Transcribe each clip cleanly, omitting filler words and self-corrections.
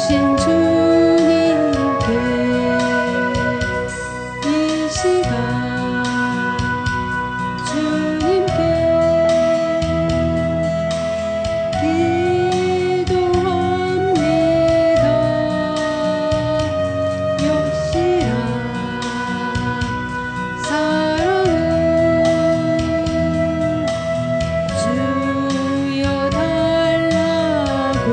오신 주님께 이 시간 주님께 기도합니다. 역시나 사랑을 주여 달라고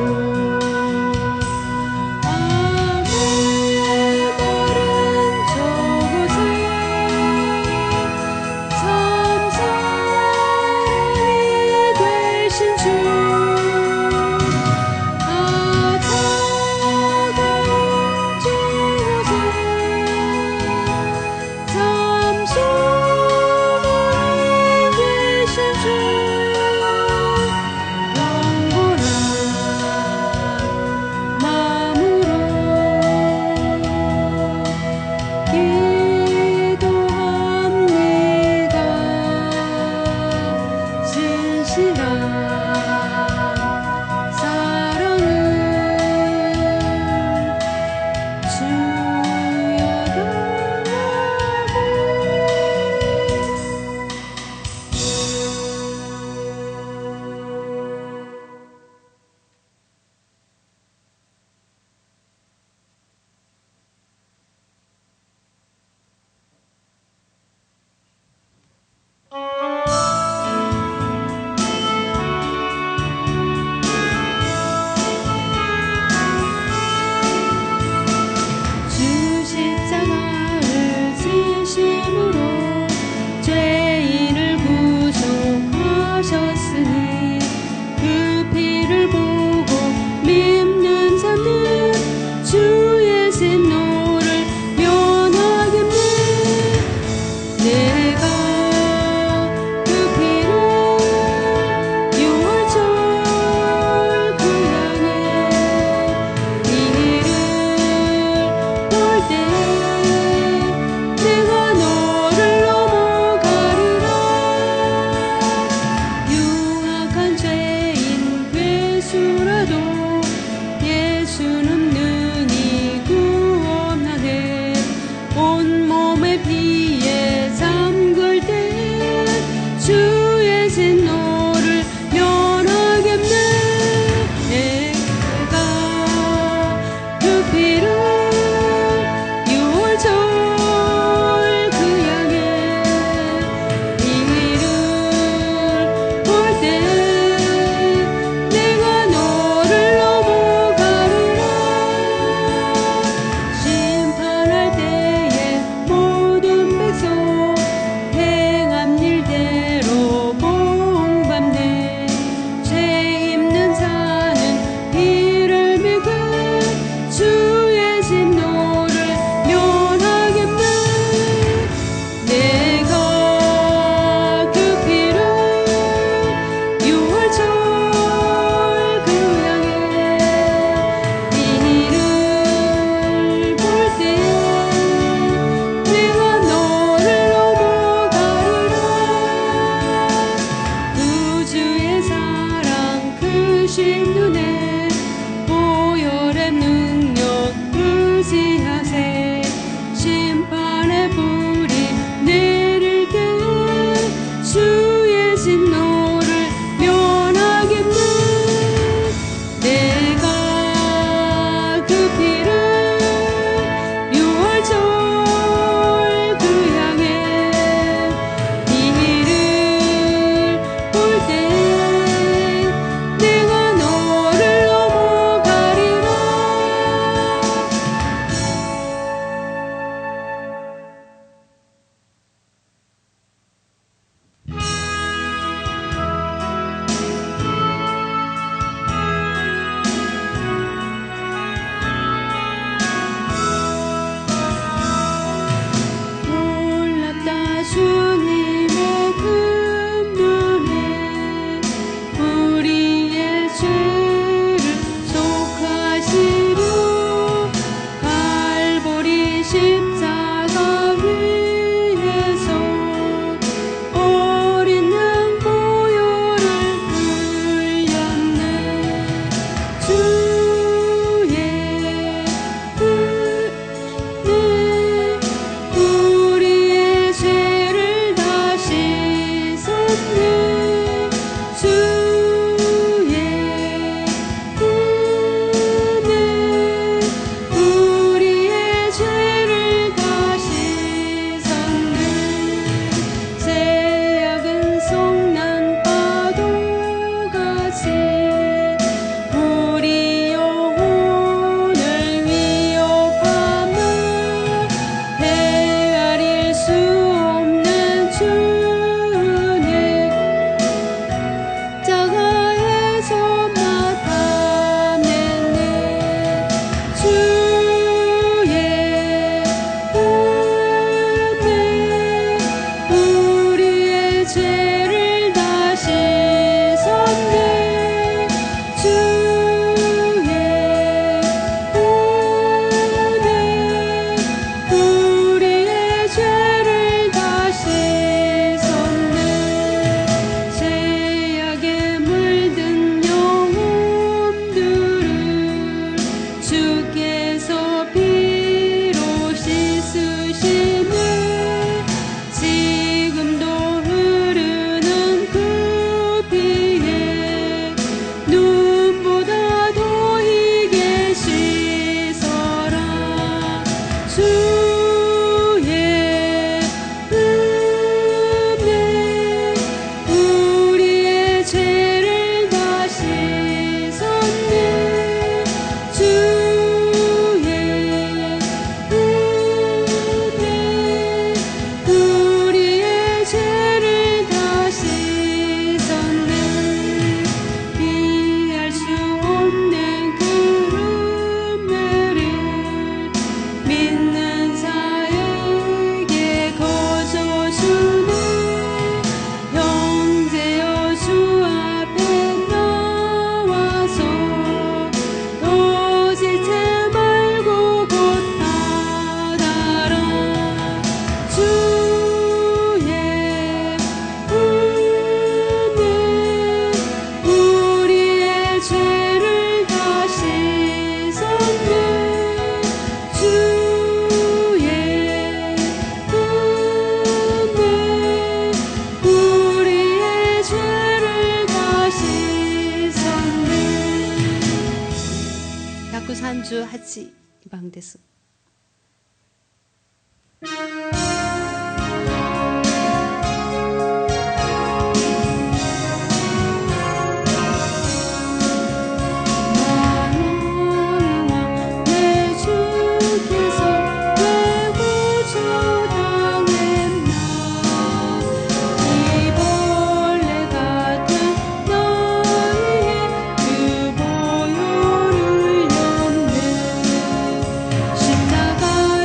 138番です。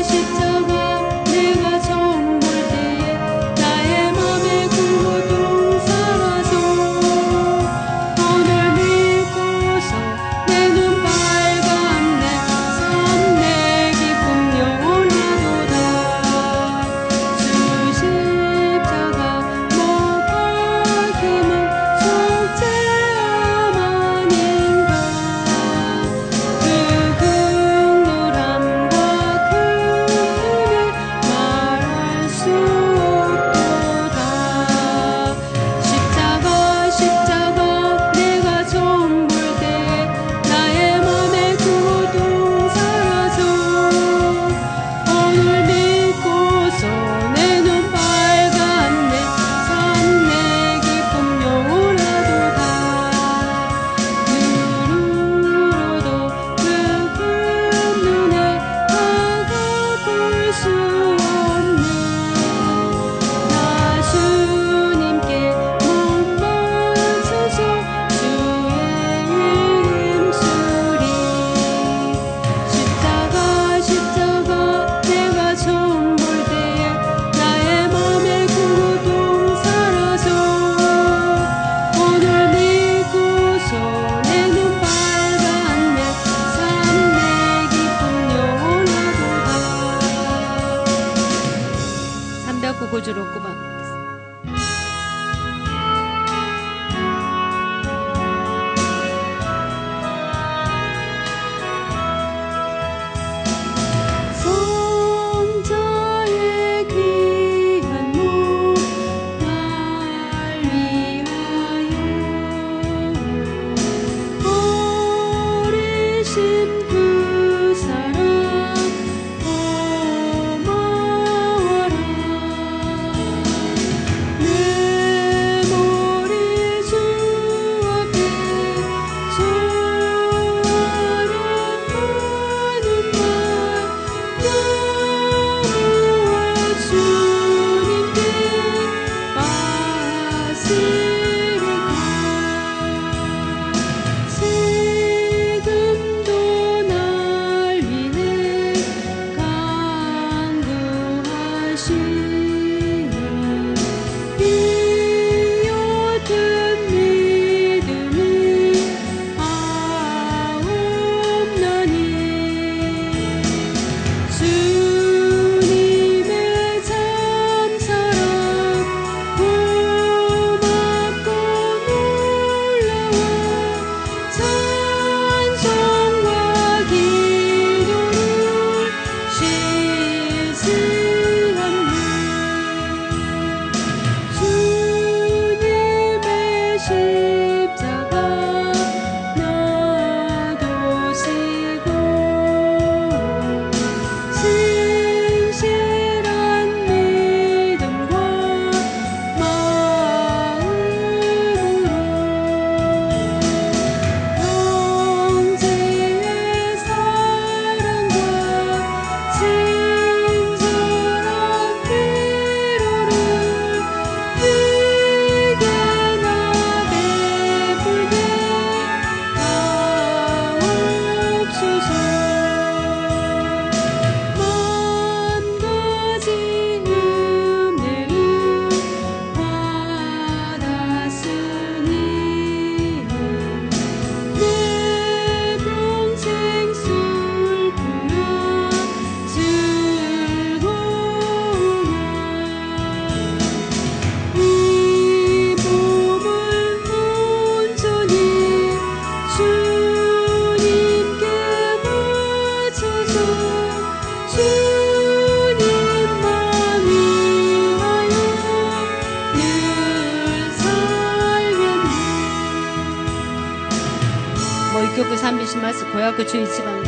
십자가 내가 정 저야 그 주의 지방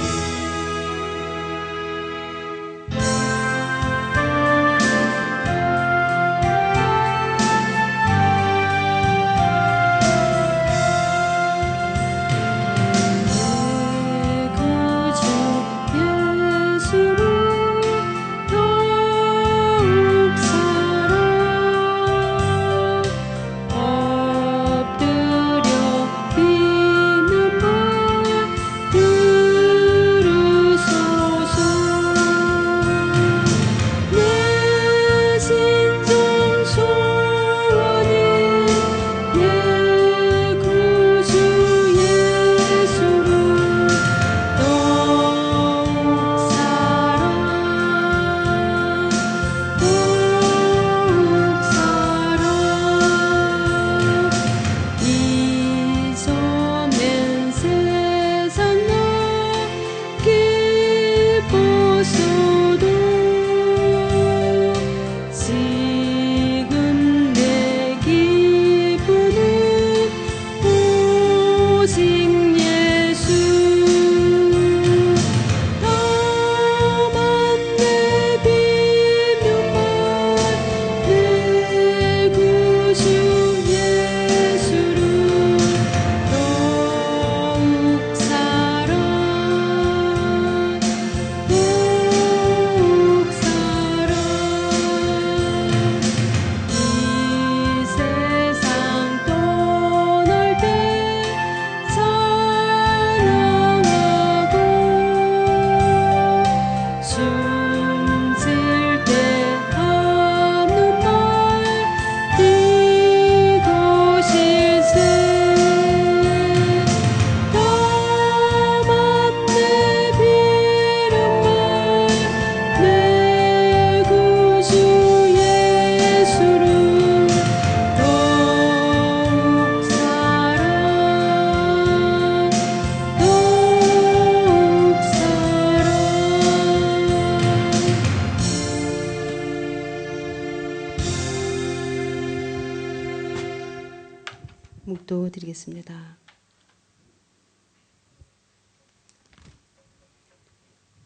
묵도 드리겠습니다.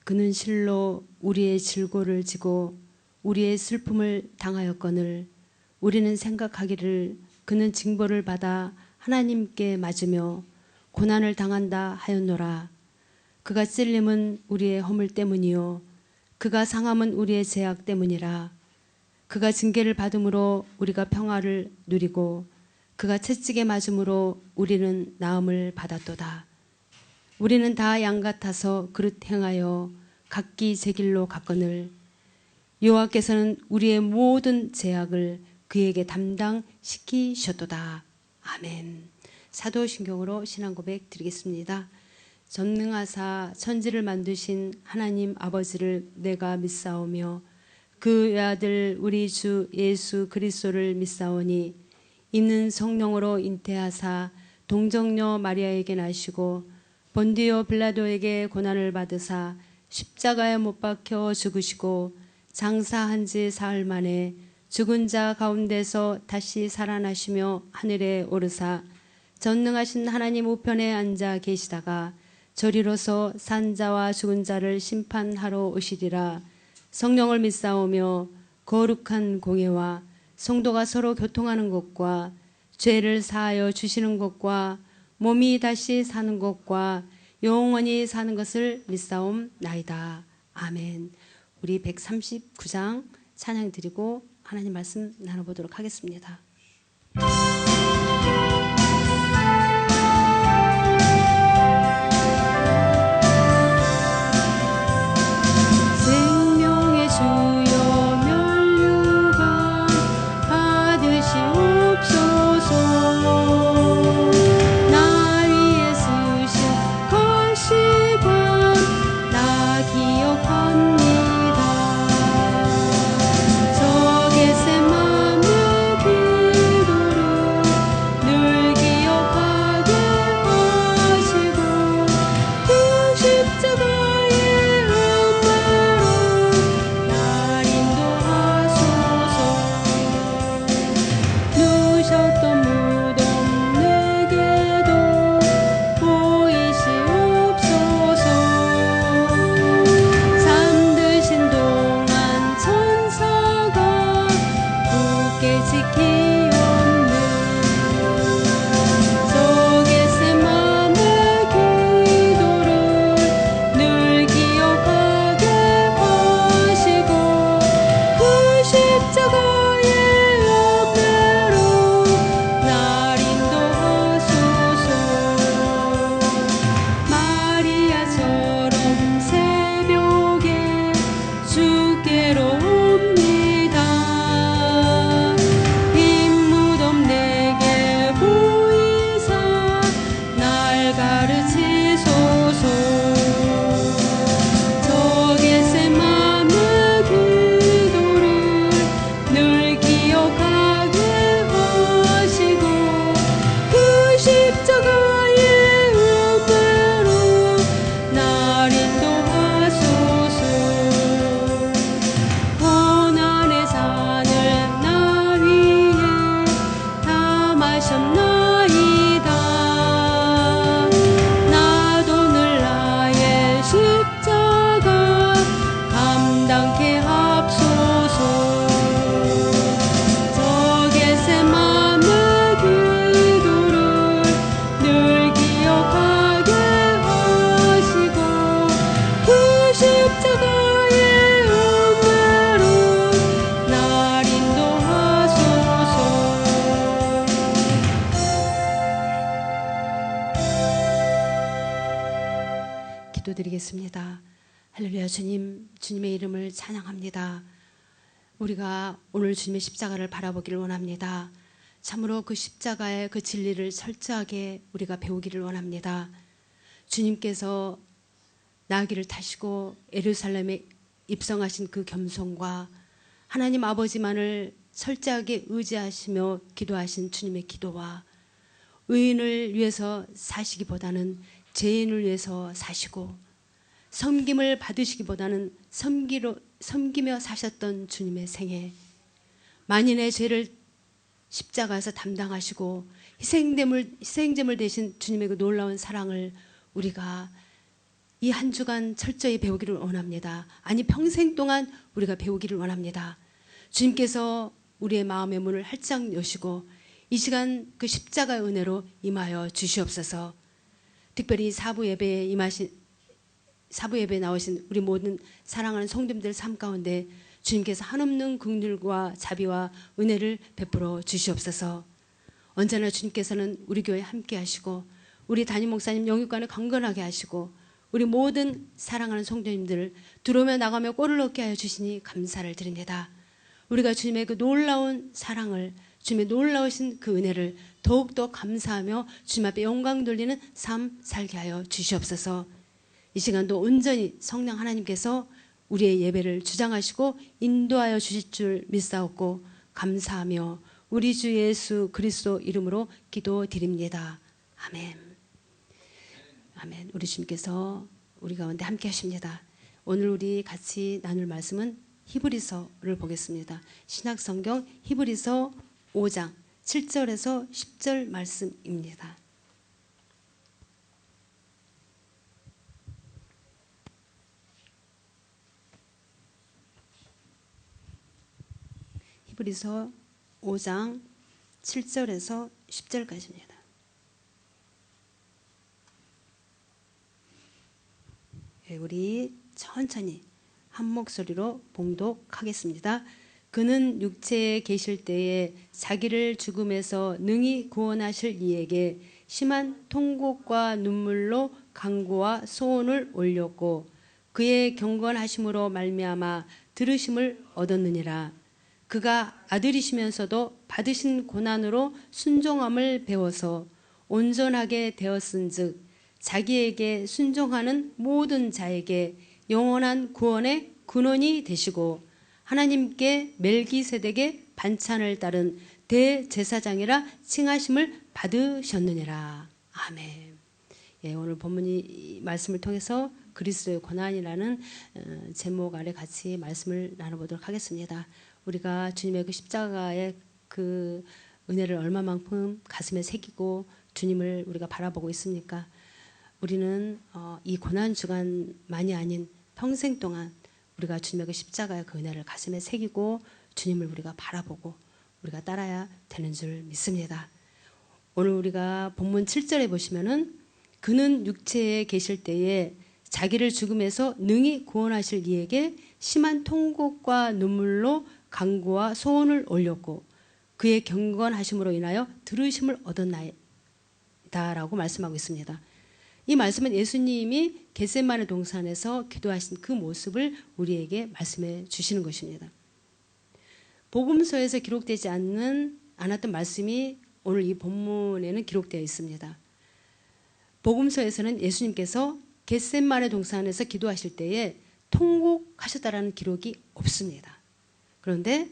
그는 실로 우리의 질고를 지고 우리의 슬픔을 당하였거늘 우리는 생각하기를 그는 징벌을 받아 하나님께 맞으며 고난을 당한다 하였노라. 그가 찔림은 우리의 허물 때문이요 그가 상함은 우리의 죄악 때문이라. 그가 징계를 받음으로 우리가 평화를 누리고 그가 채찍에 맞음으로 우리는 나음을 받았도다. 우리는 다 양 같아서 그릇 행하여 각기 제 길로 갔거늘 여호와께서는 우리의 모든 죄악을 그에게 담당시키셨도다. 아멘. 사도신경으로 신앙고백 드리겠습니다. 전능하사 천지를 만드신 하나님 아버지를 내가 믿사오며 그 외아들 우리 주 예수 그리스도를 믿사오니 있는 성령으로 잉태하사 동정녀 마리아에게 나시고 본디오 빌라도에게 고난을 받으사 십자가에 못 박혀 죽으시고 장사한 지 사흘 만에 죽은 자 가운데서 다시 살아나시며 하늘에 오르사 전능하신 하나님 우편에 앉아 계시다가 저리로서 산 자와 죽은 자를 심판하러 오시리라. 성령을 믿사오며 거룩한 공예와 성도가 서로 교통하는 것과 죄를 사하여 주시는 것과 몸이 다시 사는 것과 영원히 사는 것을 믿사옵나이다. 아멘. 우리 139장 찬양 드리고 하나님 말씀 나눠보도록 하겠습니다. 생명의 주여 면류관 받으시옵소서. 나 위에 쓰신 거시관 나 기억합니다. 저 겟세마네 길 올려드리겠습니다. 할렐루야. 주님, 주님의 이름을 찬양합니다. 우리가 오늘 주님의 십자가를 바라보기를 원합니다. 참으로 그 십자가의 그 진리를 철저하게 우리가 배우기를 원합니다. 주님께서 나귀를 타시고 예루살렘에 입성하신 그 겸손과 하나님 아버지만을 철저하게 의지하시며 기도하신 주님의 기도와 의인을 위해서 사시기보다는 죄인을 위해서 사시고 섬김을 받으시기보다는 섬기며 사셨던 주님의 생애, 만인의 죄를 십자가에서 담당하시고 희생제물 되신 주님의 그 놀라운 사랑을 우리가 이 한 주간 철저히 배우기를 원합니다. 아니 평생 동안 우리가 배우기를 원합니다. 주님께서 우리의 마음의 문을 활짝 여시고 이 시간 그 십자가의 은혜로 임하여 주시옵소서. 특별히 사부 예배에 나오신 우리 모든 사랑하는 성도님들 삶 가운데 주님께서 한없는 긍휼과 자비와 은혜를 베풀어 주시옵소서. 언제나 주님께서는 우리 교회 함께 하시고 우리 담임 목사님 영육간을 강건하게 하시고 우리 모든 사랑하는 성도님들을 들어오며 나가며 꼴을 얻게 하여 주시니 감사를 드립니다. 우리가 주님의 그 놀라운 사랑을, 주님의 놀라우신 그 은혜를 더욱더 감사하며 주님 앞에 영광 돌리는 삶 살게 하여 주시옵소서. 이 시간도 온전히 성령 하나님께서 우리의 예배를 주장하시고 인도하여 주실 줄 믿사옵고 감사하며 우리 주 예수 그리스도 이름으로 기도드립니다. 아멘. 아멘. 우리 주님께서 우리 가운데 함께 하십니다. 오늘 우리 같이 나눌 말씀은 히브리서를 보겠습니다. 신약성경 히브리서 5장 7절에서 10절 말씀입니다. 히브리서 5장 7절에서 10절까지입니다. 우리 천천히 한 목소리로 봉독하겠습니다. 그는 육체에 계실 때에 자기를 죽음에서 능히 구원하실 이에게 심한 통곡과 눈물로 간구와 소원을 올렸고 그의 경건하심으로 말미암아 들으심을 얻었느니라. 그가 아들이시면서도 받으신 고난으로 순종함을 배워서 온전하게 되었은즉 자기에게 순종하는 모든 자에게 영원한 구원의 근원이 되시고 하나님께 멜기세덱의 반찬을 따른 대제사장이라 칭하심을 받으셨느니라. 아멘. 예, 오늘 본문이 말씀을 통해서 그리스도의 고난이라는 제목 아래 같이 말씀을 나눠보도록 하겠습니다. 우리가 주님의 그 십자가의 그 은혜를 얼마만큼 가슴에 새기고 주님을 우리가 바라보고 있습니까? 우리는 이 고난 주간만이 아닌 평생 동안 우리가 주님의 그 십자가의 그 은혜를 가슴에 새기고 주님을 우리가 바라보고 우리가 따라야 되는 줄 믿습니다. 오늘 우리가 본문 7절에 보시면은 그는 육체에 계실 때에 자기를 죽음에서 능히 구원하실 이에게 심한 통곡과 눈물로 간구와 소원을 올렸고 그의 경건하심으로 인하여 들으심을 얻었나이다라고 말씀하고 있습니다. 이 말씀은 예수님이 겟세마네 동산에서 기도하신 그 모습을 우리에게 말씀해 주시는 것입니다. 복음서에서 기록되지 않았던 말씀이 오늘 이 본문에는 기록되어 있습니다. 복음서에서는 예수님께서 겟세마네 동산에서 기도하실 때에 통곡하셨다라는 기록이 없습니다. 그런데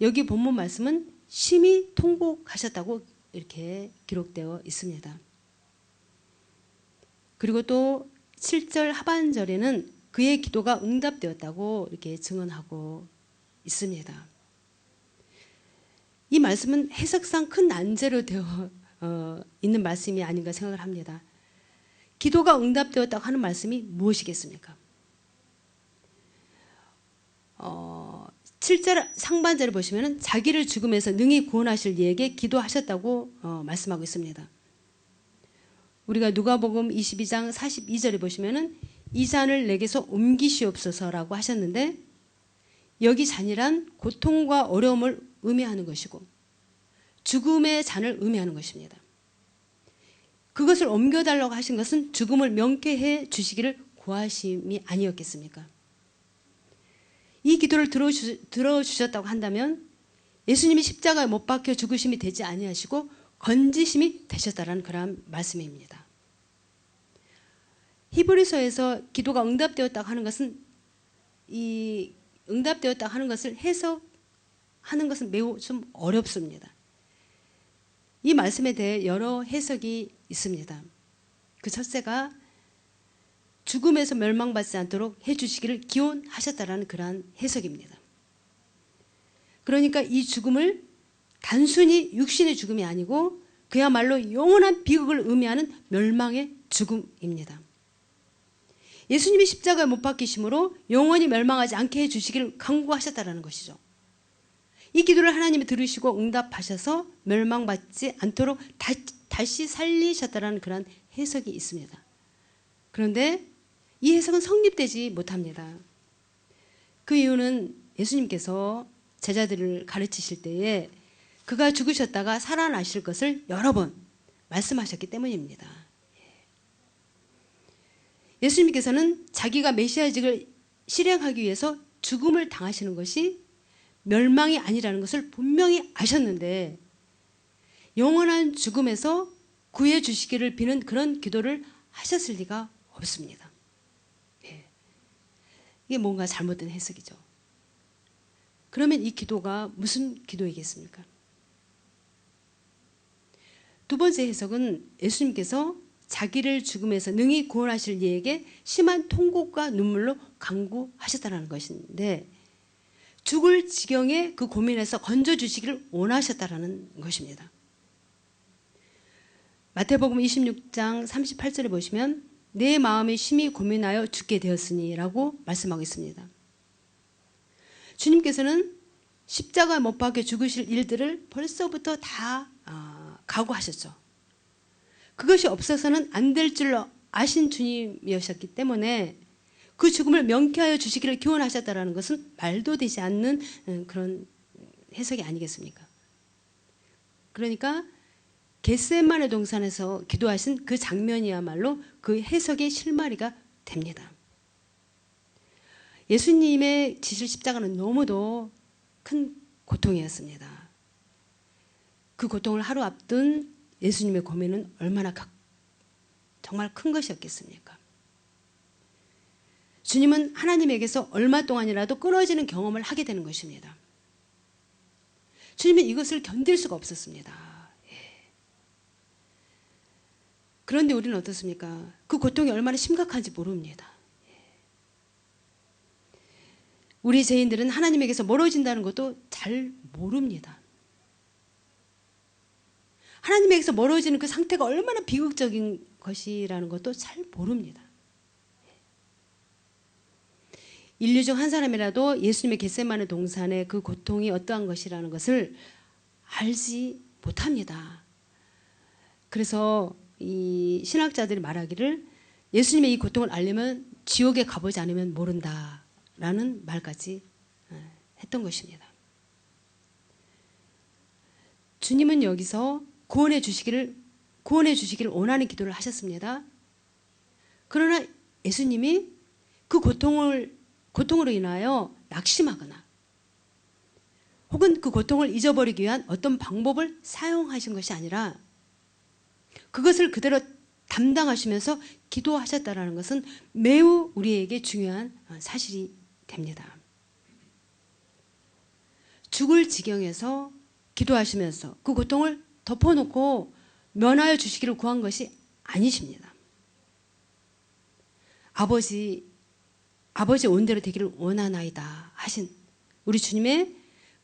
여기 본문 말씀은 심히 통곡하셨다고 이렇게 기록되어 있습니다. 그리고 또 7절 하반절에는 그의 기도가 응답되었다고 이렇게 증언하고 있습니다. 이 말씀은 해석상 큰 난제로 되어 있는 말씀이 아닌가 생각을 합니다. 기도가 응답되었다고 하는 말씀이 무엇이겠습니까? 7절 상반절을 보시면 자기를 죽음에서 능히 구원하실 이에게 기도하셨다고 말씀하고 있습니다. 우리가 누가복음 22장 42절에 보시면은 이 잔을 내게서 옮기시옵소서라고 하셨는데 여기 잔이란 고통과 어려움을 의미하는 것이고 죽음의 잔을 의미하는 것입니다. 그것을 옮겨달라고 하신 것은 죽음을 명쾌해 주시기를 구하심이 아니었겠습니까? 이 기도를 들어주셨다고 한다면 예수님이 십자가에 못 박혀 죽으심이 되지 아니하시고 건지심이 되셨다라는 그런 말씀입니다. 히브리서에서 기도가 응답되었다고 하는 것은 이 응답되었다고 하는 것을 해석하는 것은 매우 좀 어렵습니다. 이 말씀에 대해 여러 해석이 있습니다. 그 첫째가 죽음에서 멸망받지 않도록 해주시기를 기원하셨다라는 그러한 해석입니다. 그러니까 이 죽음을 단순히 육신의 죽음이 아니고 그야말로 영원한 비극을 의미하는 멸망의 죽음입니다. 예수님이 십자가에 못 박히심으로 영원히 멸망하지 않게 해주시기를 간구하셨다라는 것이죠. 이 기도를 하나님이 들으시고 응답하셔서 멸망받지 않도록 다시 살리셨다라는 그런 해석이 있습니다. 그런데 이 해석은 성립되지 못합니다. 그 이유는 예수님께서 제자들을 가르치실 때에 그가 죽으셨다가 살아나실 것을 여러 번 말씀하셨기 때문입니다. 예수님께서는 자기가 메시아직을 실행하기 위해서 죽음을 당하시는 것이 멸망이 아니라는 것을 분명히 아셨는데 영원한 죽음에서 구해 주시기를 비는 그런 기도를 하셨을 리가 없습니다. 이게 뭔가 잘못된 해석이죠. 그러면 이 기도가 무슨 기도이겠습니까? 두 번째 해석은 예수님께서 자기를 죽음에서 능히 구원하실 이에게 심한 통곡과 눈물로 간구하셨다는 것인데 죽을 지경에 그 고민에서 건져주시기를 원하셨다는 것입니다. 마태복음 26장 38절에 보시면 내 마음이 심히 고민하여 죽게 되었으니 라고 말씀하고 있습니다. 주님께서는 십자가에 못 박혀 죽으실 일들을 벌써부터 다 각오하셨죠. 그것이 없어서는 안 될 줄로 아신 주님이셨기 때문에 그 죽음을 명쾌하여 주시기를 기원하셨다는 것은 말도 되지 않는 그런 해석이 아니겠습니까? 그러니까 겟세마네 동산에서 기도하신 그 장면이야말로 그 해석의 실마리가 됩니다. 예수님의 지실 십자가는 너무도 큰 고통이었습니다. 그 고통을 하루 앞둔 예수님의 고민은 얼마나 정말 큰 것이었겠습니까? 주님은 하나님에게서 얼마 동안이라도 끊어지는 경험을 하게 되는 것입니다. 주님은 이것을 견딜 수가 없었습니다. 그런데 우리는 어떻습니까? 그 고통이 얼마나 심각한지 모릅니다. 우리 죄인들은 하나님에게서 멀어진다는 것도 잘 모릅니다. 하나님에게서 멀어지는 그 상태가 얼마나 비극적인 것이라는 것도 잘 모릅니다. 인류 중 한 사람이라도 예수님의 겟세마네 동산의 그 고통이 어떠한 것이라는 것을 알지 못합니다. 그래서 이 신학자들이 말하기를 예수님의 이 고통을 알려면 지옥에 가보지 않으면 모른다라는 말까지 했던 것입니다. 주님은 여기서 구원해 주시기를 원하는 기도를 하셨습니다. 그러나 예수님이 그 고통으로 인하여 낙심하거나 혹은 그 고통을 잊어버리기 위한 어떤 방법을 사용하신 것이 아니라 그것을 그대로 담당하시면서 기도하셨다는 것은 매우 우리에게 중요한 사실이 됩니다. 죽을 지경에서 기도하시면서 그 고통을 덮어놓고 면하여 주시기를 구한 것이 아니십니다. 아버지 온대로 되기를 원하나이다 하신 우리 주님의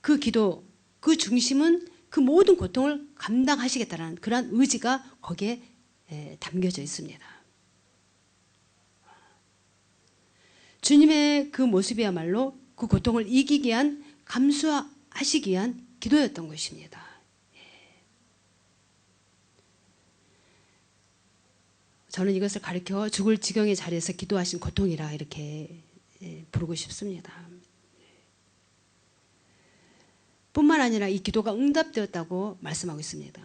그 기도, 그 중심은 그 모든 고통을 감당하시겠다는 그러한 의지가 거기에 담겨져 있습니다. 주님의 그 모습이야말로 그 고통을 이기기 위한, 감수하시기 위한 기도였던 것입니다. 저는 이것을 가리켜 죽을 지경의 자리에서 기도하신 고통이라 이렇게 부르고 싶습니다. 뿐만 아니라 이 기도가 응답되었다고 말씀하고 있습니다.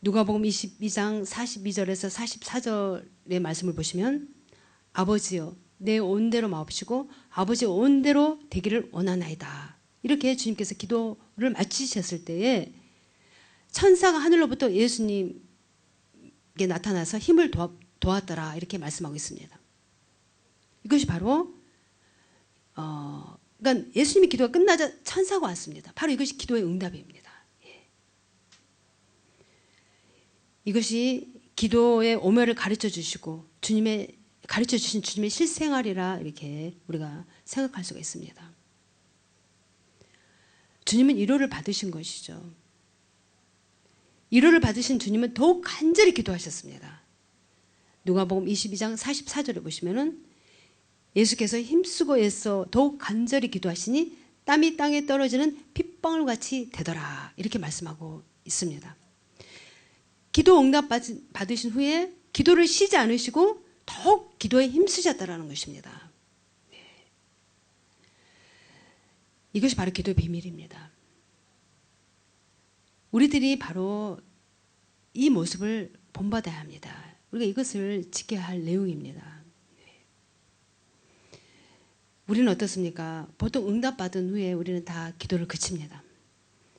누가복음 22장 42절에서 44절의 말씀을 보시면 아버지여 내 온대로 마옵시고 아버지의 온대로 되기를 원하나이다. 이렇게 주님께서 기도를 마치셨을 때에 천사가 하늘로부터 예수님께 나타나서 힘을 도왔더라 이렇게 말씀하고 있습니다. 이것이 바로 그러니까 예수님의 기도가 끝나자 천사가 왔습니다. 바로 이것이 기도의 응답입니다. 예. 이것이 기도의 오묘를 가르쳐 주시고 가르쳐 주신 주님의 실생활이라 이렇게 우리가 생각할 수가 있습니다. 주님은 위로를 받으신 것이죠. 위로를 받으신 주님은 더욱 간절히 기도하셨습니다. 누가복음 22장 44절에 보시면은 예수께서 힘쓰고 애써 더욱 간절히 기도하시니 땀이 땅에 떨어지는 핏방울 같이 되더라 이렇게 말씀하고 있습니다. 기도 응답 받으신 후에 기도를 쉬지 않으시고 더욱 기도에 힘쓰셨다라는 것입니다. 이것이 바로 기도의 비밀입니다. 우리들이 바로 이 모습을 본받아야 합니다. 우리가 이것을 지켜야 할 내용입니다. 우리는 어떻습니까? 보통 응답받은 후에 우리는 다 기도를 그칩니다.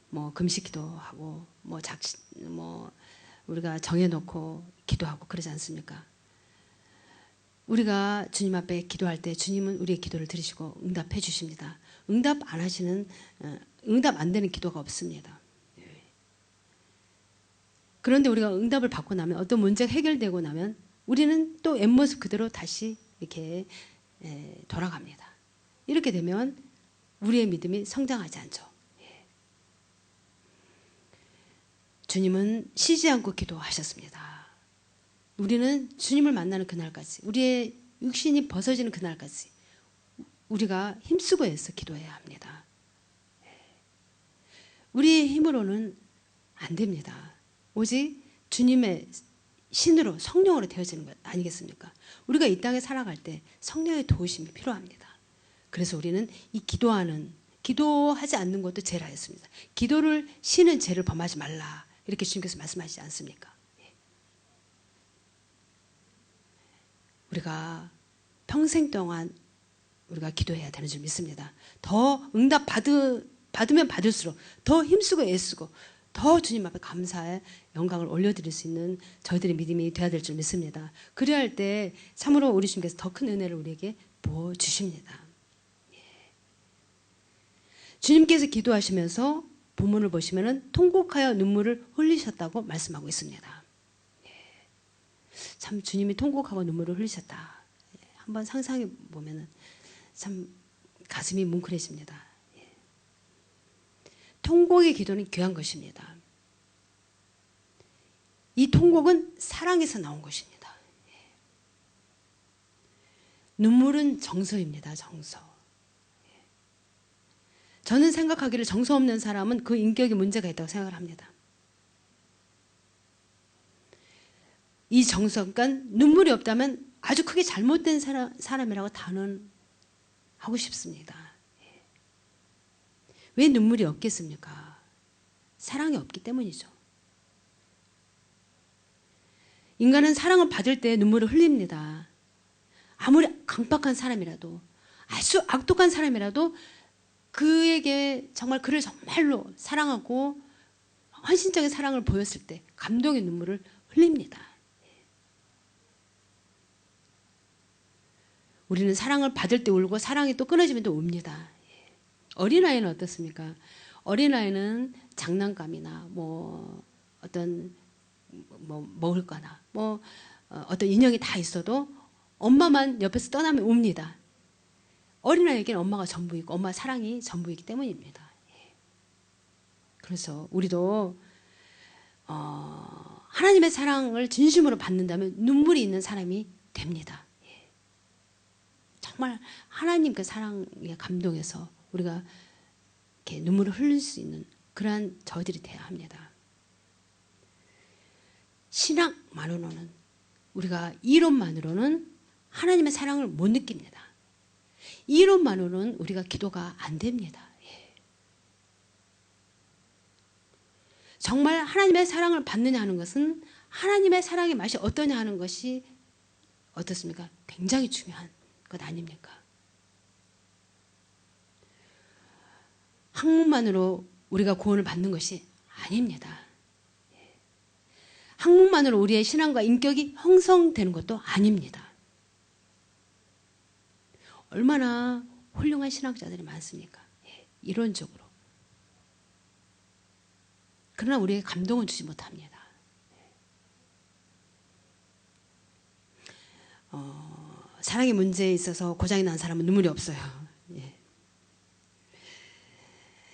뭐 금식 기도하고 뭐 우리가 정해놓고 기도하고 그러지 않습니까? 우리가 주님 앞에 기도할 때 주님은 우리의 기도를 들으시고 응답해 주십니다. 응답 안 되는 기도가 없습니다. 그런데 우리가 응답을 받고 나면 어떤 문제가 해결되고 나면 우리는 또 옛모습 그대로 다시 이렇게 돌아갑니다. 이렇게 되면 우리의 믿음이 성장하지 않죠. 주님은 쉬지 않고 기도하셨습니다. 우리는 주님을 만나는 그날까지, 우리의 육신이 벗어지는 그날까지 우리가 힘쓰고 해서 기도해야 합니다. 우리의 힘으로는 안 됩니다. 오직 주님의 신으로 성령으로 되어지는 것 아니겠습니까? 우리가 이 땅에 살아갈 때 성령의 도우심이 필요합니다. 그래서 우리는 이 기도하지 않는 것도 죄라였습니다. 기도를 쉬는 죄를 범하지 말라 이렇게 주님께서 말씀하시지 않습니까? 우리가 평생 동안 우리가 기도해야 되는 줄 믿습니다. 더 응답 받으면 받을수록 더 힘쓰고 애쓰고 더 주님 앞에 감사의 영광을 올려드릴 수 있는 저희들의 믿음이 되어야 될 줄 믿습니다. 그래야 할 때 참으로 우리 주님께서 더 큰 은혜를 우리에게 부어주십니다. 주님께서 기도하시면서 본문을 보시면 통곡하여 눈물을 흘리셨다고 말씀하고 있습니다. 참 주님이 통곡하고 눈물을 흘리셨다. 한번 상상해 보면 참 가슴이 뭉클해집니다. 통곡의 기도는 귀한 것입니다. 이 통곡은 사랑에서 나온 것입니다. 눈물은 정서입니다. 정서. 저는 생각하기를 정서 없는 사람은 그 인격에 문제가 있다고 생각을 합니다. 이 정서, 그러니까 눈물이 없다면 아주 크게 잘못된 사람이라고 단언하고 싶습니다. 왜 눈물이 없겠습니까? 사랑이 없기 때문이죠. 인간은 사랑을 받을 때 눈물을 흘립니다. 아무리 강박한 사람이라도, 아주 악독한 사람이라도 그에게 정말 그를 정말로 사랑하고 헌신적인 사랑을 보였을 때 감동의 눈물을 흘립니다. 우리는 사랑을 받을 때 울고 사랑이 또 끊어지면 또 웁니다. 어린아이는 어떻습니까? 어린아이는 장난감이나 먹을 거나 어떤 인형이 다 있어도 엄마만 옆에서 떠나면 웁니다. 어린아이에게는 엄마가 전부이고 엄마 사랑이 전부이기 때문입니다. 그래서 우리도 하나님의 사랑을 진심으로 받는다면 눈물이 있는 사람이 됩니다. 정말 하나님 그 사랑에 감동해서 우리가 이렇게 눈물을 흘릴 수 있는 그러한 저희들이 돼야 합니다. 신앙만으로는, 우리가 이론만으로는 하나님의 사랑을 못 느낍니다. 이론만으로는 우리가 기도가 안 됩니다. 정말 하나님의 사랑을 받느냐 하는 것은 하나님의 사랑의 맛이 어떠냐 하는 것이 어떻습니까? 굉장히 중요한 것 아닙니까? 학문만으로 우리가 구원을 받는 것이 아닙니다. 학문만으로 우리의 신앙과 인격이 형성되는 것도 아닙니다. 얼마나 훌륭한 신학자들이 많습니까? 이론적으로. 그러나 우리에게 감동은 주지 못합니다. 사랑의 문제에 있어서 고장이 난 사람은 눈물이 없어요.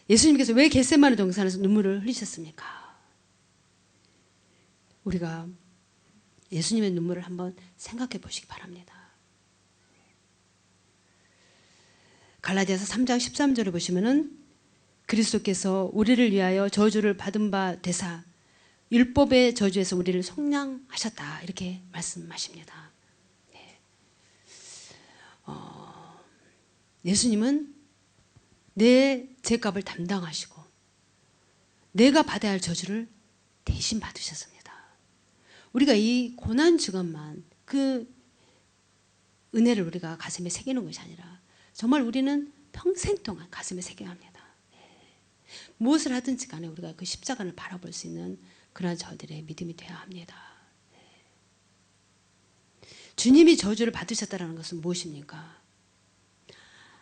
예수님께서 왜 겟세마네 동산에서 눈물을 흘리셨습니까? 우리가 예수님의 눈물을 한번 생각해 보시기 바랍니다. 갈라디아서 3장 13절을 보시면은 그리스도께서 우리를 위하여 저주를 받은 바 되사 율법의 저주에서 우리를 속량하셨다 이렇게 말씀하십니다. 예수님은 내 죄값을 담당하시고 내가 받아야 할 저주를 대신 받으셨습니다. 우리가 이 고난 주간만 그 은혜를 우리가 가슴에 새기는 것이 아니라 정말 우리는 평생 동안 가슴에 새겨야 합니다. 무엇을 하든지 간에 우리가 그 십자가를 바라볼 수 있는 그런 저들의 믿음이 되어야 합니다. 주님이 저주를 받으셨다는 것은 무엇입니까?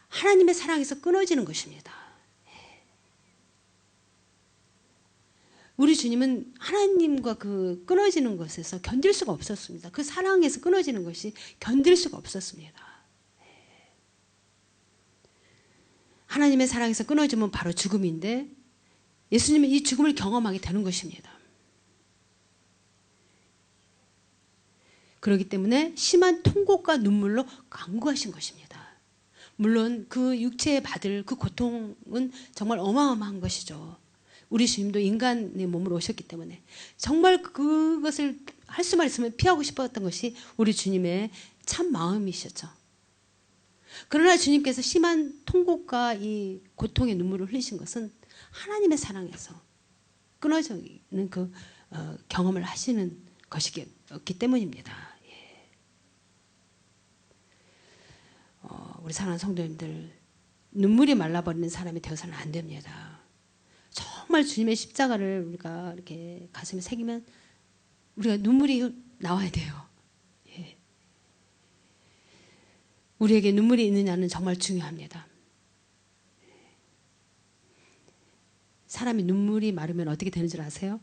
하나님의 사랑에서 끊어지는 것입니다. 우리 주님은 하나님과 그 끊어지는 것에서 견딜 수가 없었습니다. 그 사랑에서 끊어지는 것이 견딜 수가 없었습니다. 하나님의 사랑에서 끊어지면 바로 죽음인데 예수님은 이 죽음을 경험하게 되는 것입니다. 그렇기 때문에 심한 통곡과 눈물로 간구하신 것입니다. 물론 그 육체에 받을 그 고통은 정말 어마어마한 것이죠. 우리 주님도 인간의 몸으로 오셨기 때문에 정말 그것을 할 수만 있으면 피하고 싶었던 것이 우리 주님의 참 마음이셨죠. 그러나 주님께서 심한 통곡과 이 고통의 눈물을 흘리신 것은 하나님의 사랑에서 끊어져 있는 그 경험을 하시는 것이었기 때문입니다. 우리 사랑하는 성도님들, 눈물이 말라버리는 사람이 되어서는 안 됩니다. 정말 주님의 십자가를 우리가 이렇게 가슴에 새기면 우리가 눈물이 나와야 돼요. 우리에게 눈물이 있느냐는 정말 중요합니다. 사람이 눈물이 마르면 어떻게 되는 줄 아세요?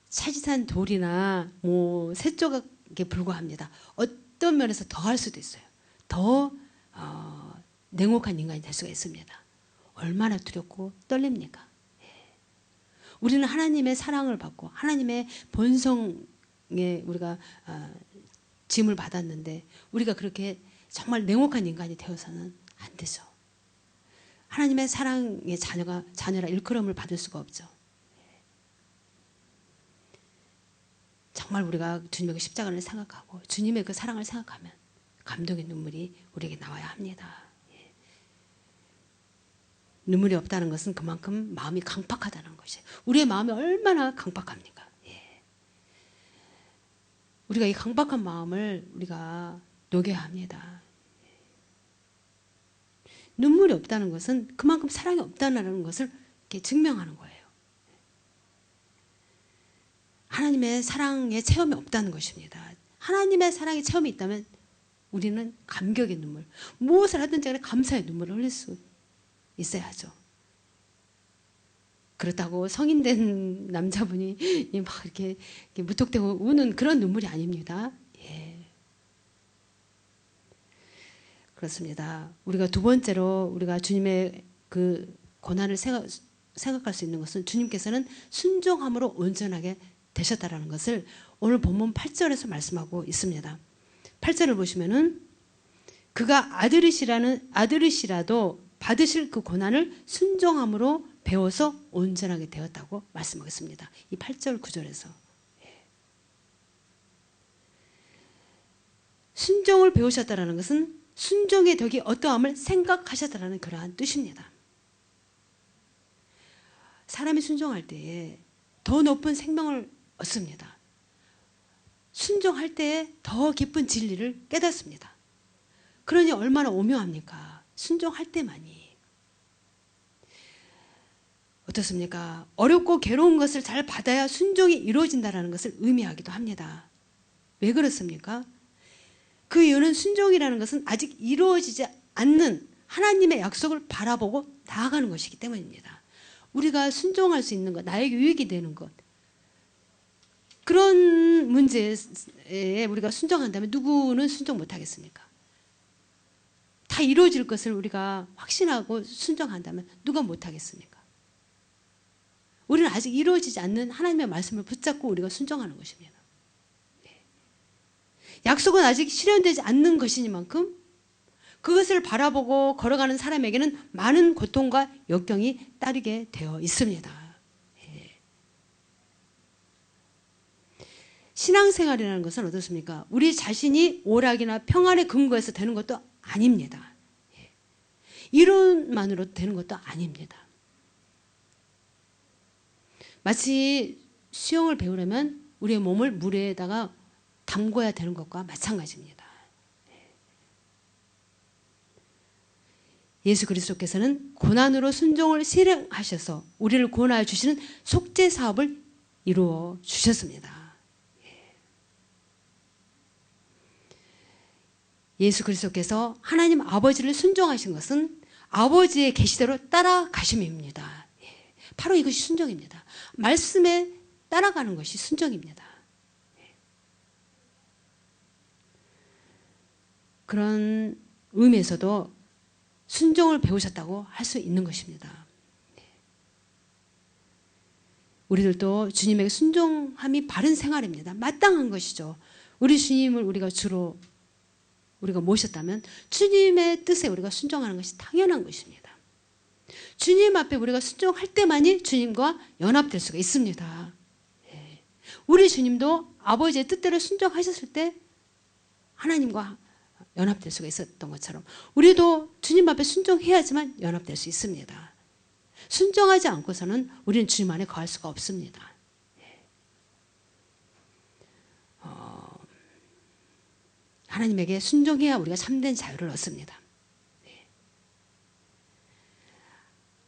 차지산 돌이나 뭐 쇳조각에 불과합니다. 어떤 면에서 더 할 수도 있어요. 더 냉혹한 인간이 될 수가 있습니다. 얼마나 두렵고 떨립니까? 우리는 하나님의 사랑을 받고 하나님의 본성에 우리가 짐을 받았는데 우리가 그렇게 정말 냉혹한 인간이 되어서는 안 되죠. 하나님의 사랑의 자녀라 일컬음을 받을 수가 없죠. 정말 우리가 주님의 그 십자가를 생각하고 주님의 그 사랑을 생각하면 감동의 눈물이 우리에게 나와야 합니다. 눈물이 없다는 것은 그만큼 마음이 강팍하다는 것이에요. 우리의 마음이 얼마나 강팍합니까? 우리가 이 강팍한 마음을 우리가 녹여야 합니다. 눈물이 없다는 것은 그만큼 사랑이 없다는 것을 이렇게 증명하는 거예요. 하나님의 사랑의 체험이 없다는 것입니다. 하나님의 사랑의 체험이 있다면 우리는 감격의 눈물, 무엇을 하든지 간에 감사의 눈물을 흘릴 수 있어야죠. 그렇다고 성인된 남자분이 막 이렇게 무턱대고 우는 그런 눈물이 아닙니다. 그렇습니다. 우리가 두 번째로 우리가 주님의 그 고난을 생각할 수 있는 것은 주님께서는 순종함으로 온전하게 되셨다라는 것을 오늘 본문 8절에서 말씀하고 있습니다. 8절을 보시면은 그가 아들이시라도 받으실 그 고난을 순종함으로 배워서 온전하게 되었다고 말씀하겠습니다. 이 8절 9절에서 순종을 배우셨다라는 것은 순종의 덕이 어떠함을 생각하셨다라는 그러한 뜻입니다. 사람이 순종할 때에 더 높은 생명을 얻습니다. 순종할 때에 더 깊은 진리를 깨닫습니다. 그러니 얼마나 오묘합니까? 순종할 때만이. 어떻습니까? 어렵고 괴로운 것을 잘 받아야 순종이 이루어진다는 것을 의미하기도 합니다. 왜 그렇습니까? 그 이유는 순종이라는 것은 아직 이루어지지 않는 하나님의 약속을 바라보고 나아가는 것이기 때문입니다. 우리가 순종할 수 있는 것, 나에게 유익이 되는 것, 그런 문제에 우리가 순종한다면 누구는 순종 못하겠습니까? 다 이루어질 것을 우리가 확신하고 순종한다면 누가 못하겠습니까? 우리는 아직 이루어지지 않는 하나님의 말씀을 붙잡고 우리가 순종하는 것입니다. 약속은 아직 실현되지 않는 것이니만큼 그것을 바라보고 걸어가는 사람에게는 많은 고통과 역경이 따르게 되어 있습니다. 신앙생활이라는 것은 어떻습니까? 우리 자신이 오락이나 평안의 근거에서 되는 것도 아닙니다. 이론만으로 되는 것도 아닙니다. 마치 수영을 배우려면 우리의 몸을 물에다가 담궈야 되는 것과 마찬가지입니다. 예수 그리스도께서는 고난으로 순종을 실행하셔서 우리를 구원하여 주시는 속죄 사업을 이루어 주셨습니다. 예수 그리스도께서 하나님 아버지를 순종하신 것은 아버지의 계시대로 따라가심입니다. 바로 이것이 순종입니다. 말씀에 따라가는 것이 순종입니다. 그런 의미에서도 순종을 배우셨다고 할 수 있는 것입니다. 우리들도 주님에게 순종함이 바른 생활입니다. 마땅한 것이죠. 우리 주님을 우리가 주로 우리가 모셨다면 주님의 뜻에 우리가 순종하는 것이 당연한 것입니다. 주님 앞에 우리가 순종할 때만이 주님과 연합될 수가 있습니다. 우리 주님도 아버지의 뜻대로 순종하셨을 때 하나님과 연합될 수가 있었던 것처럼 우리도 주님 앞에 순종해야지만 연합될 수 있습니다. 순종하지 않고서는 우리는 주님 안에 거할 수가 없습니다. 하나님에게 순종해야 우리가 참된 자유를 얻습니다.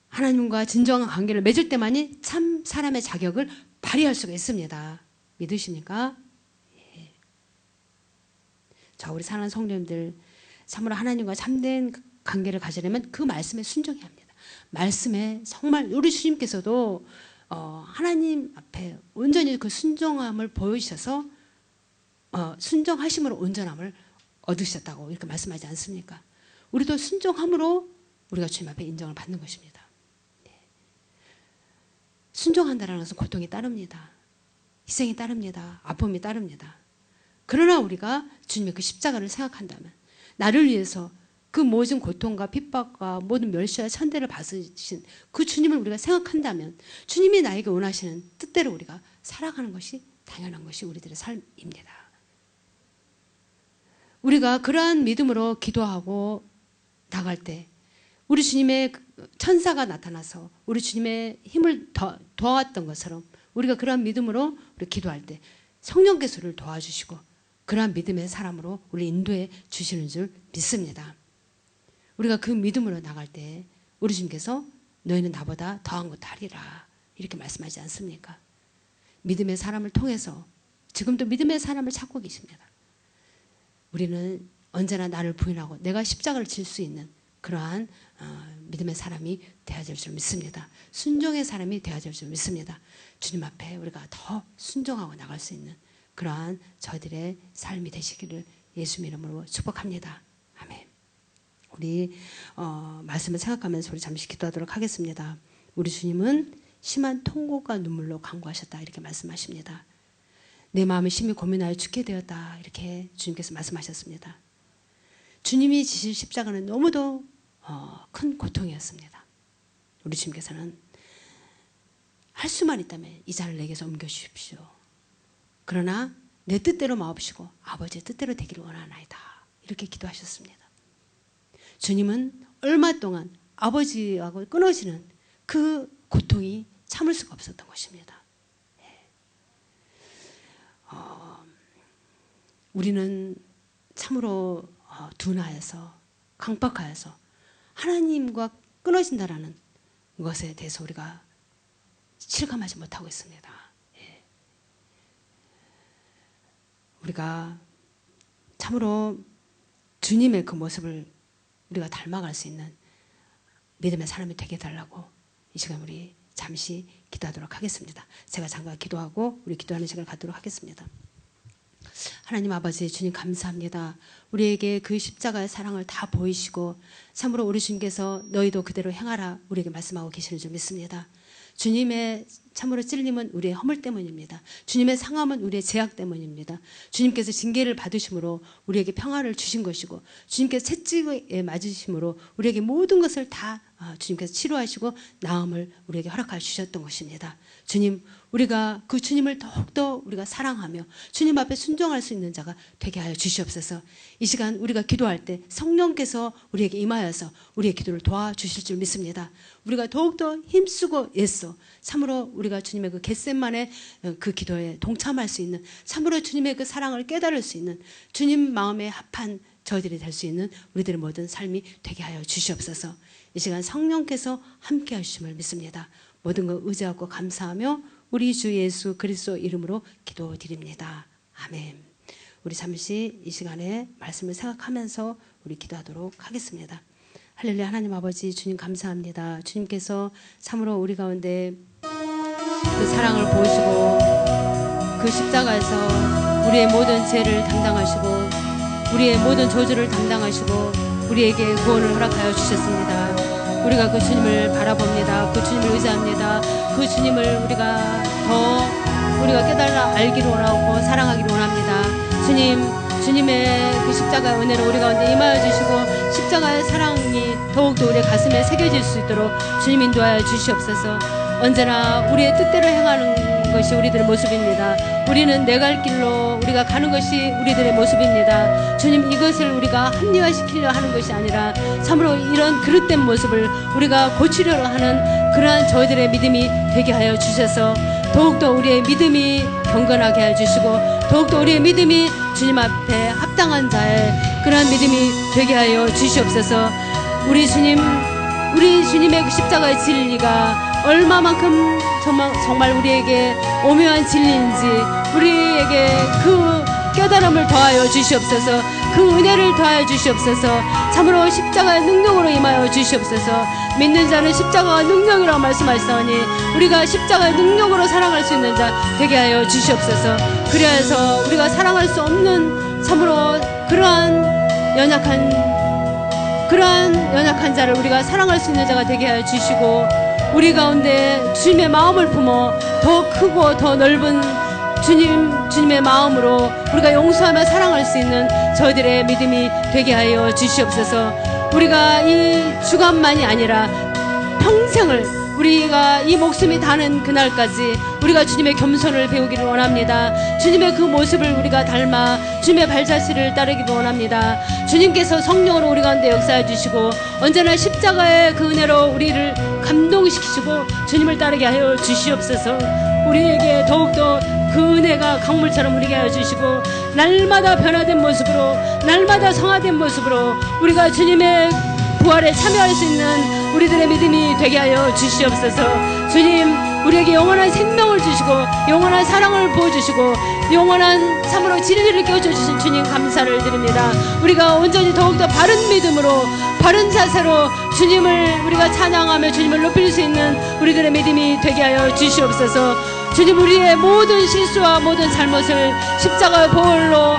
하나님과 진정한 관계를 맺을 때만이 참 사람의 자격을 발휘할 수가 있습니다. 믿으십니까? 자, 우리 사랑하는 성도님들, 참으로 하나님과 참된 관계를 가지려면 그 말씀에 순종해야 합니다. 말씀에 정말 우리 주님께서도 하나님 앞에 온전히 그 순종함을 보여주셔서 순종하심으로 온전함을 얻으셨다고 이렇게 말씀하지 않습니까? 우리도 순종함으로 우리가 주님 앞에 인정을 받는 것입니다. 순종한다는 것은 고통이 따릅니다. 희생이 따릅니다. 아픔이 따릅니다. 그러나 우리가 주님의 그 십자가를 생각한다면 나를 위해서 그 모든 고통과 핍박과 모든 멸시와 천대를 받으신 그 주님을 우리가 생각한다면 주님이 나에게 원하시는 뜻대로 우리가 살아가는 것이 당연한 것이 우리들의 삶입니다. 우리가 그러한 믿음으로 기도하고 나갈 때 우리 주님의 천사가 나타나서 우리 주님의 힘을 도와왔던 것처럼 우리가 그러한 믿음으로 우리 기도할 때 성령께서 우리를 도와주시고 그러한 믿음의 사람으로 우리 인도해 주시는 줄 믿습니다. 우리가 그 믿음으로 나갈 때 우리 주님께서 너희는 나보다 더한 것도 하리라 이렇게 말씀하지 않습니까? 믿음의 사람을 통해서 지금도 믿음의 사람을 찾고 계십니다. 우리는 언제나 나를 부인하고 내가 십자가를 질 수 있는 그러한 믿음의 사람이 되어질 줄 믿습니다. 순종의 사람이 되어질 줄 믿습니다. 주님 앞에 우리가 더 순종하고 나갈 수 있는 그러한 저희들의 삶이 되시기를 예수 이름으로 축복합니다. 아멘. 우리 말씀을 생각하면서 우리 잠시 기도하도록 하겠습니다. 우리 주님은 심한 통곡과 눈물로 간구하셨다 이렇게 말씀하십니다. 내 마음이 심히 고민하여 죽게 되었다 이렇게 주님께서 말씀하셨습니다. 주님이 지실 십자가는 너무도 큰 고통이었습니다. 우리 주님께서는 할 수만 있다면 이 잔을 내게서 옮겨주십시오. 그러나 내 뜻대로 마옵시고 아버지의 뜻대로 되기를 원하나이다 이렇게 기도하셨습니다. 주님은 얼마 동안 아버지하고 끊어지는 그 고통이 참을 수가 없었던 것입니다. 우리는 참으로 둔하여서 강박하여서 하나님과 끊어진다라는 것에 대해서 우리가 실감하지 못하고 있습니다. 예. 우리가 참으로 주님의 그 모습을 우리가 닮아갈 수 있는 믿음의 사람이 되게 해달라고 이 시간 우리 잠시 기도하도록 하겠습니다. 제가 잠깐 기도하고 우리 기도하는 시간을 갖도록 하겠습니다. 하나님 아버지, 주님 감사합니다. 우리에게 그 십자가의 사랑을 다 보이시고 참으로 우리 주님께서 너희도 그대로 행하라 우리에게 말씀하고 계시는 줄 믿습니다. 주님의 참으로 찔림은 우리의 허물 때문입니다. 주님의 상함은 우리의 죄악 때문입니다. 주님께서 징계를 받으심으로 우리에게 평화를 주신 것이고 주님께서 채찍에 맞으심으로 우리에게 모든 것을 다 주님께서 치료하시고 나음을 우리에게 허락하여 주셨던 것입니다. 주님, 우리가 그 주님을 더욱더 우리가 사랑하며 주님 앞에 순종할 수 있는 자가 되게 하여 주시옵소서. 이 시간 우리가 기도할 때 성령께서 우리에게 임하여서 우리의 기도를 도와주실 줄 믿습니다. 우리가 더욱더 힘쓰고 애써 참으로 우리가 주님의 그 겟셋만의 그 기도에 동참할 수 있는 참으로 주님의 그 사랑을 깨달을 수 있는 주님 마음에 합한 저희들이 될 수 있는 우리들의 모든 삶이 되게 하여 주시옵소서. 이 시간 성령께서 함께 하심을 믿습니다. 모든 것 의지하고 감사하며 우리 주 예수 그리스도 이름으로 기도드립니다. 아멘. 우리 잠시 이 시간에 말씀을 생각하면서 우리 기도하도록 하겠습니다. 할렐루야. 하나님 아버지 주님 감사합니다. 주님께서 참으로 우리 가운데 그 사랑을 보시고 그 십자가에서 우리의 모든 죄를 담당하시고 우리의 모든 저주를 담당하시고 우리에게 구원을 허락하여 주셨습니다. 우리가 그 주님을 바라봅니다. 그 주님을 의지합니다. 그 주님을 우리가 더 우리가 깨달아 알기를 원하고 사랑하기를 원합니다. 주님의 그 십자가의 은혜로 우리 가운데 임하여 주시고 십자가의 사랑이 더욱더 우리의 가슴에 새겨질 수 있도록 주님 인도하여 주시옵소서. 언제나 우리의 뜻대로 행하는 것이 우리들의 모습입니다. 우리는 내 갈 길로 우리가 가는 것이 우리들의 모습입니다. 주님, 이것을 우리가 합리화시키려 하는 것이 아니라 참으로 이런 그릇된 모습을 우리가 고치려고 하는 그러한 저희들의 믿음이 되게 하여 주셔서 더욱더 우리의 믿음이 경건하게 해주시고 더욱더 우리의 믿음이 주님 앞에 합당한 자의 그러한 믿음이 되게 하여 주시옵소서. 우리 주님의 그 십자가의 진리가 얼마만큼 정말 우리에게 오묘한 진리인지 우리에게 그 깨달음을 더하여 주시옵소서. 그 은혜를 더하여 주시옵소서. 참으로 십자가의 능력으로 임하여 주시옵소서. 믿는 자는 십자가가 능력이라고 말씀하시더니 우리가 십자가의 능력으로 사랑할 수 있는 자 되게 하여 주시옵소서. 그래서 우리가 사랑할 수 없는 참으로 그러한 연약한 자를 우리가 사랑할 수 있는 자가 되게 하여 주시고 우리 가운데 주님의 마음을 품어 더 크고 더 넓은 주님의 마음으로 우리가 용서하며 사랑할 수 있는 저희들의 믿음이 되게 하여 주시옵소서. 우리가 이 주간만이 아니라 평생을 우리가 이 목숨이 다는 그날까지 우리가 주님의 겸손을 배우기를 원합니다. 주님의 그 모습을 우리가 닮아 주님의 발자취를 따르기를 원합니다. 주님께서 성령으로 우리 가운데 역사해 주시고 언제나 십자가의 그 은혜로 우리를 감동시키시고 주님을 따르게 하여 주시옵소서. 우리에게 더욱더 그 은혜가 강물처럼 우리에게 하여 주시고 날마다 변화된 모습으로 날마다 성화된 모습으로 우리가 주님의 부활에 참여할 수 있는 우리들의 믿음이 되게 하여 주시옵소서. 주님, 우리에게 영원한 생명을 주시고 영원한 사랑을 부어주시고 영원한 참으로 진리를 깨워주신 주님 감사를 드립니다. 우리가 온전히 더욱더 바른 믿음으로 바른 자세로 주님을 우리가 찬양하며 주님을 높일 수 있는 우리들의 믿음이 되게 하여 주시옵소서. 주님, 우리의 모든 실수와 모든 잘못을 십자가의 보혈로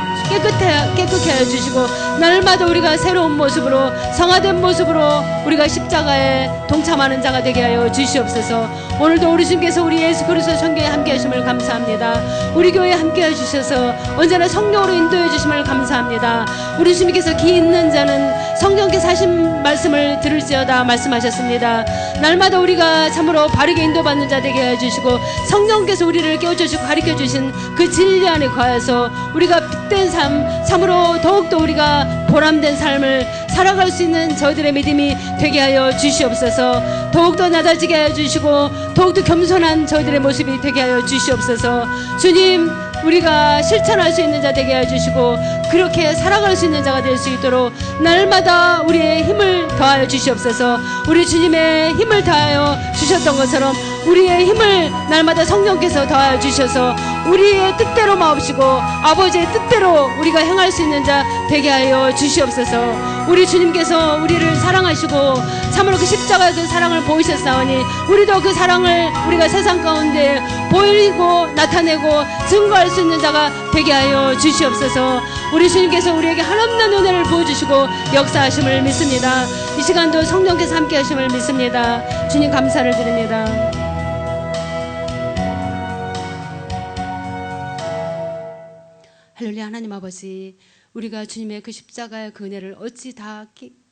깨끗게 하여 주시고 날마다 우리가 새로운 모습으로 성화된 모습으로 우리가 십자가에 동참하는 자가 되게 하여 주시옵소서. 오늘도 우리 주님께서 우리 예수 그리스도 성경에 함께 하심을 감사합니다. 우리 교회에 함께 해주셔서 언제나 성령으로 인도해 주심을 감사합니다. 우리 주님께서 기 있는 자는 성령께서 하신 말씀을 들을지어다 말씀하셨습니다. 날마다 우리가 참으로 바르게 인도받는 자 되게 해주시고 성령께서 우리를 깨워주시고 가르쳐주신 그 진리 안에 거하여서 우리가 빛된 삶 참으로 더욱더 우리가 보람된 삶을 살아갈 수 있는 저희들의 믿음이 되게 하여 주시옵소서. 더욱더 낮아지게 하여 주시고 더욱더 겸손한 저희들의 모습이 되게 하여 주시옵소서. 주님, 우리가 실천할 수 있는 자 되게 해주시고 그렇게 살아갈 수 있는 자가 될 수 있도록 날마다 우리의 힘을 더하여 주시옵소서. 우리 주님의 힘을 더하여 주셨던 것처럼 우리의 힘을 날마다 성령께서 더하여 주셔서 우리의 뜻대로 마옵시고 아버지의 뜻대로 우리가 행할 수 있는 자 되게 하여 주시옵소서. 우리 주님께서 우리를 사랑하시고 참으로 그 십자가의 그 사랑을 보이셨사오니 우리도 그 사랑을 우리가 세상 가운데 보이고 나타내고 증거할 수 있는 자가 되게 하여 주시옵소서. 우리 주님께서 우리에게 한없는 은혜를 부어주시고 역사하심을 믿습니다. 이 시간도 성령께서 함께 하심을 믿습니다. 주님 감사를 드립니다. 할렐루야. 하나님 아버지, 우리가 주님의 그 십자가의 그 은혜를 어찌 다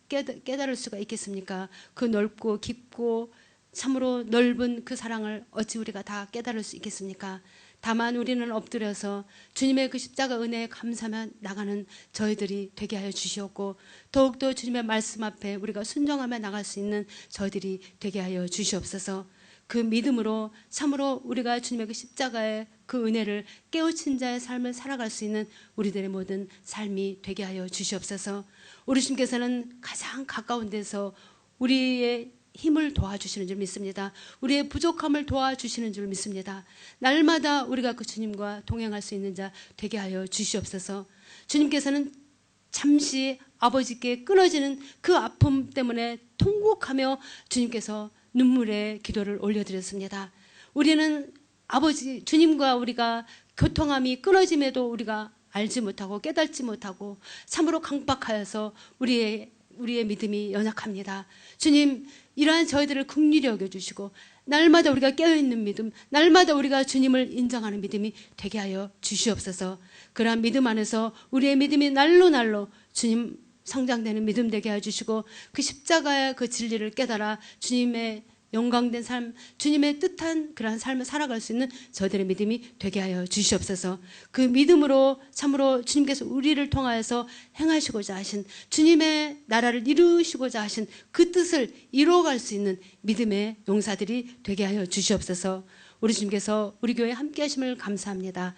깨달을 수가 있겠습니까? 그 넓고 깊고 참으로 넓은 그 사랑을 어찌 우리가 다 깨달을 수 있겠습니까? 다만 우리는 엎드려서 주님의 그 십자가 은혜에 감사하며 나가는 저희들이 되게 하여 주시옵고 더욱더 주님의 말씀 앞에 우리가 순종하며 나갈 수 있는 저희들이 되게 하여 주시옵소서. 그 믿음으로 참으로 우리가 주님의 그 십자가의 그 은혜를 깨우친 자의 삶을 살아갈 수 있는 우리들의 모든 삶이 되게 하여 주시옵소서. 우리 주님께서는 가장 가까운 데서 우리의 힘을 도와주시는 줄 믿습니다. 우리의 부족함을 도와주시는 줄 믿습니다. 날마다 우리가 그 주님과 동행할 수 있는 자 되게 하여 주시옵소서. 주님께서는 잠시 아버지께 끊어지는 그 아픔 때문에 통곡하며 주님께서 눈물의 기도를 올려드렸습니다. 우리는 아버지 주님과 우리가 교통함이 끊어짐에도 우리가 알지 못하고 깨닫지 못하고 참으로 강박하여서 우리의 믿음이 연약합니다. 주님, 이러한 저희들을 긍휼히 여겨주시고 날마다 우리가 깨어있는 믿음, 날마다 우리가 주님을 인정하는 믿음이 되게 하여 주시옵소서. 그러한 믿음 안에서 우리의 믿음이 날로 주님 성장되는 믿음 되게 해주시고 그 십자가의 그 진리를 깨달아 주님의 영광된 삶, 주님의 뜻한 그러한 삶을 살아갈 수 있는 저희들의 믿음이 되게 하여 주시옵소서. 그 믿음으로 참으로 주님께서 우리를 통하여서 행하시고자 하신 주님의 나라를 이루시고자 하신 그 뜻을 이루어갈 수 있는 믿음의 용사들이 되게 하여 주시옵소서. 우리 주님께서 우리 교회에 함께 하심을 감사합니다.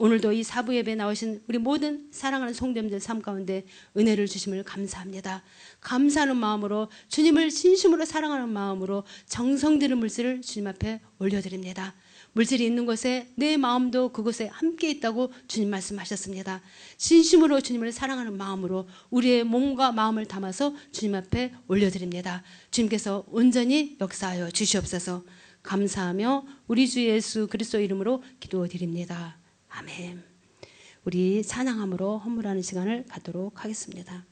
오늘도 이 사부 예배에 나오신 우리 모든 사랑하는 성도님들 삶 가운데 은혜를 주심을 감사합니다. 감사하는 마음으로 주님을 진심으로 사랑하는 마음으로 정성 들인 물질을 주님 앞에 올려드립니다. 물질이 있는 곳에 내 마음도 그곳에 함께 있다고 주님 말씀하셨습니다. 진심으로 주님을 사랑하는 마음으로 우리의 몸과 마음을 담아서 주님 앞에 올려드립니다. 주님께서 온전히 역사하여 주시옵소서. 감사하며 우리 주 예수 그리스도 이름으로 기도드립니다. 아멘. 우리 찬양함으로 헌물하는 시간을 갖도록 하겠습니다.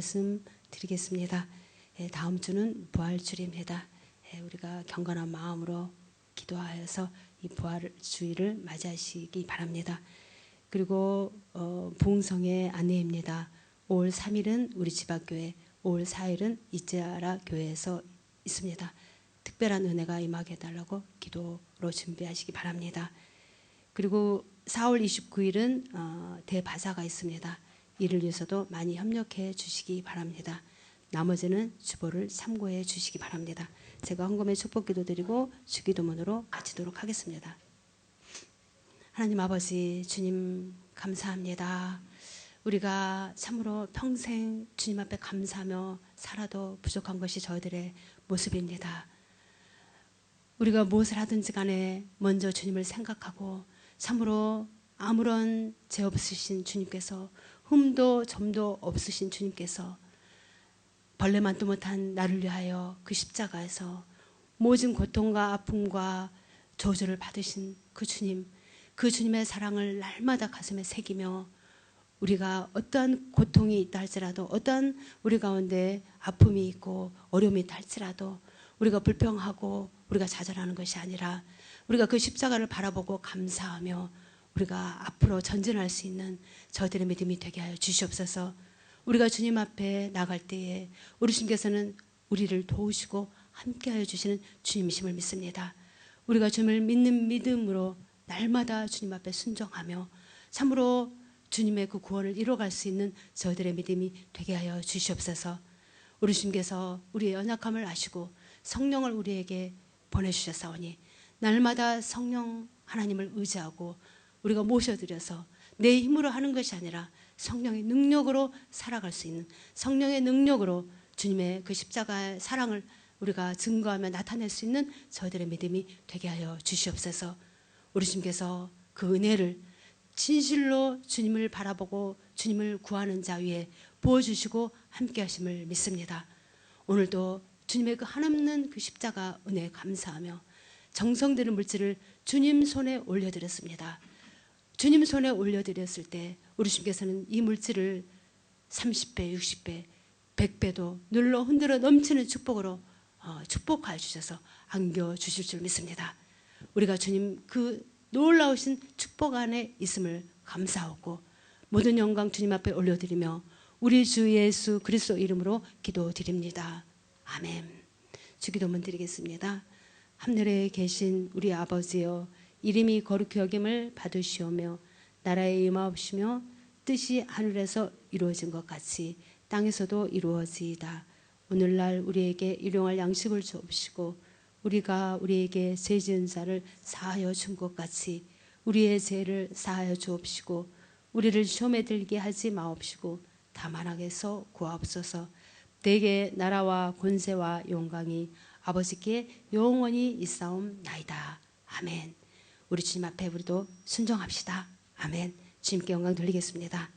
말씀 드리겠습니다. 다음 주는 부활주일입니다. 우리가 경건한 마음으로 기도하여서 이 부활주일을 맞이하시기 바랍니다. 그리고 부흥성의 안내입니다. 5월 3일은 우리 집합교회, 5월 4일은 이제아라 교회에서 있습니다. 특별한 은혜가 임하게 해달라고 기도로 준비하시기 바랍니다. 그리고 4월 29일은 대바사가 있습니다. 이를 위해서도 많이 협력해 주시기 바랍니다. 나머지는 주보를 참고해 주시기 바랍니다. 제가 헌금의 축복기도 드리고 주기도문으로 마치도록 하겠습니다. 하나님 아버지, 주님 감사합니다. 우리가 참으로 평생 주님 앞에 감사하며 살아도 부족한 것이 저희들의 모습입니다. 우리가 무엇을 하든지 간에 먼저 주님을 생각하고 참으로 아무런 죄 없으신 주님께서, 흠도 점도 없으신 주님께서 벌레만도 못한 나를 위하여 그 십자가에서 모든 고통과 아픔과 저주를 받으신 그 주님, 그 주님의 사랑을 날마다 가슴에 새기며 우리가 어떠한 고통이 있다 할지라도, 어떠한 우리 가운데 아픔이 있고 어려움이 있다 할지라도 우리가 불평하고 우리가 좌절하는 것이 아니라 우리가 그 십자가를 바라보고 감사하며 우리가 앞으로 전진할 수 있는 저들의 믿음이 되게 하여 주시옵소서. 우리가 주님 앞에 나갈 때에 우리 주님께서는 우리를 도우시고 함께하여 주시는 주님이심을 믿습니다. 우리가 주님을 믿는 믿음으로 날마다 주님 앞에 순종하며 참으로 주님의 그 구원을 이뤄갈 수 있는 저희들의 믿음이 되게 하여 주시옵소서. 우리 주님께서 우리의 연약함을 아시고 성령을 우리에게 보내주셨사오니 날마다 성령 하나님을 의지하고 우리가 모셔드려서 내 힘으로 하는 것이 아니라 성령의 능력으로 살아갈 수 있는, 성령의 능력으로 주님의 그 십자가의 사랑을 우리가 증거하며 나타낼 수 있는 저희들의 믿음이 되게 하여 주시옵소서. 우리 주님께서 그 은혜를 진실로 주님을 바라보고 주님을 구하는 자 위에 부어주시고 함께 하심을 믿습니다. 오늘도 주님의 그 한없는 그 십자가 은혜에 감사하며 정성되는 물질을 주님 손에 올려드렸습니다. 주님 손에 올려드렸을 때 우리 주님께서는 이 물질을 30배, 60배, 100배도 눌러 흔들어 넘치는 축복으로 축복하여 주셔서 안겨주실 줄 믿습니다. 우리가 주님 그 놀라우신 축복 안에 있음을 감사하고 모든 영광 주님 앞에 올려드리며 우리 주 예수 그리스도 이름으로 기도드립니다. 아멘. 주기도문 드리겠습니다. 하늘에 계신 우리 아버지여, 이름이 거룩히 여김을 받으시오며 나라에 임하옵시며 뜻이 하늘에서 이루어진 것 같이 땅에서도 이루어지이다. 오늘날 우리에게 일용할 양식을 주옵시고 우리가 우리에게 죄 지은 자를 사하여 준 것 같이 우리의 죄를 사하여 주옵시고 우리를 시험에 들게 하지 마옵시고 다만 악에서 구하옵소서. 내게 나라와 권세와 영광이 아버지께 영원히 있사옵나이다. 아멘. 우리 주님 앞에 우리도 순종합시다. 아멘. 주님께 영광 돌리겠습니다.